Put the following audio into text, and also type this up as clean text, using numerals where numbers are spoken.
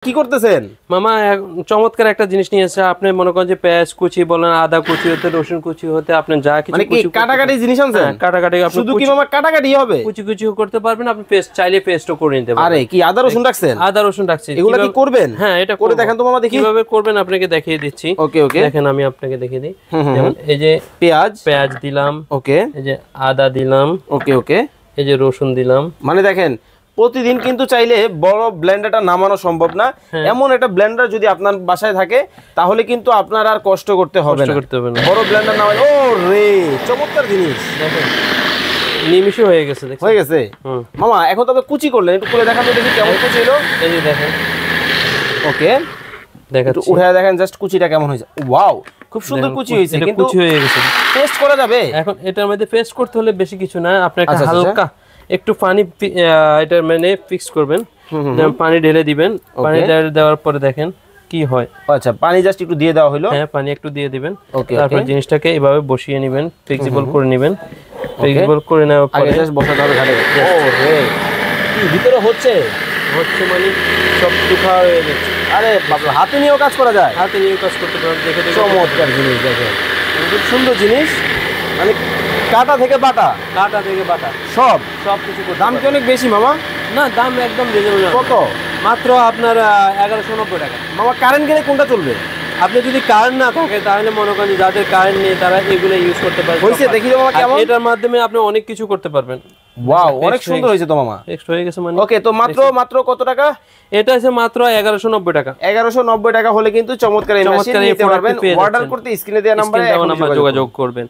কি করতেছেন মামা? চমৎকার একটা জিনিস নিয়ে এসেছে। আপনি মনে করেন যে পেঁয়াজ কুচি বলেন, আদা কুচি হতে, রসুন কুচি হতে, আপনি যা কিছু মানে কি কাটাকাটি জিনিস আনছেন? কাটাকাটি আপনি শুধু কি মামা কাটাকাটি হবে? কুচি কুচি করতে পারবেন, আপনি পেস্ট চাইলে পেস্টও করে নিতে পারবেন। আরে কি আদা রসুন রাখছেন? আদা রসুন রাখছি। এগুলা কি করবেন? হ্যাঁ, এটা করে দেখেন তো মামা দেখি কিভাবে করবেন, আপনাকে দেখিয়ে দিচ্ছি। ওকে ওকে দেখেন, আমি আপনাকে দেখিয়ে দিই। যেমন এই যে পেঁয়াজ দিলাম, ওকে, এই যে আদা দিলাম, ওকে ওকে, এই যে রসুন দিলাম। মানে দেখেন প্রতিদিন কিন্তু চাইলে বড় ব্লেন্ডারটা নামানো সম্ভব না। এমন একটা ব্লেন্ডার যদি আপনার বাসায় থাকে তাহলে কিন্তু আপনার আর কষ্ট করতে হবে না। বড় ব্লেন্ডার নামাই, ও রে চমৎকার জিনিস। দেখেন নিমিশে হয়ে গেছে। হয়ে গেছে মামা। এখন তবে কুচি করলেন, একটু করে দেখান তো দেখি কেমন কুচি হলো। এই যে দেখেন, ওকে দেখেন একটু উঠায় দেখেন জাস্ট কুচিটা কেমন হয়েছে। ওয়াও, খুব সুন্দর কুচি হয়েছে। কিন্তু কুচি হয়ে গেছে, পেস্ট করা যাবে? এখন এটার মধ্যে পেস্ট করতে হলে বেশি কিছু না, আপনি একটা হালকা একটু পানি এটা মানে ফিক্স করবেন, পানি ঢেলে দিবেন। পানি দেওয়ার পরে দেখেন কি হয়। আচ্ছা, পানি জাস্ট একটু দিয়ে দেওয়া হলো। হ্যাঁ, পানি একটু দিয়ে দিবেন। তারপর জিনিসটাকে এভাবে বসিয়ে নেবেন, ফ্লেক্সিবল করে নেবেন। ফ্লেক্সিবল করে নেওয়ার পরে আগে জাস্ট বসাতে হবে ঘাটে। ও রে, কি ভিতরে হচ্ছে মানে সব শুকা হয়ে যাচ্ছে। আরে বাবা, হাতে নিয়েও কাজ করা যায়? হাতে নিয়েও কাজ করতে পারেন। দেখে দেখে চমৎকার জিনিস। দেখেন খুব সুন্দর জিনিস, মানে কাটা থেকে বাটা সব কিছু করতে দাম কি অনেক বেশি মামা? না, দাম একদম রিজনেবল। কত? মাত্র আপনার 1190 টাকা। মামা কারেন্ট গেলে কোনটা চলবে? আপনি যদি কারেন্ট না থাকে তাহলে মনে করেন যাদের কারেন্ট নেই তারা এগুলো ইউজ করতে পারবে। হইছে দেখি মামা কেমন। এটার মাধ্যমে আপনি অনেক কিছু করতে পারবেন। ওয়াও, অনেক সুন্দর হয়েছে তো মামা। টেক্সট হয়ে গেছে মানে। ওকে, তো মাত্র কত টাকা? এটা আছে মাত্র 1190 টাকা। 1190 টাকা হলে কিন্তু চমৎকার এই মেশিন নিতে পারবেন। অর্ডার করতে স্ক্রিনে দেওয়া নম্বরে যোগাযোগ করবেন।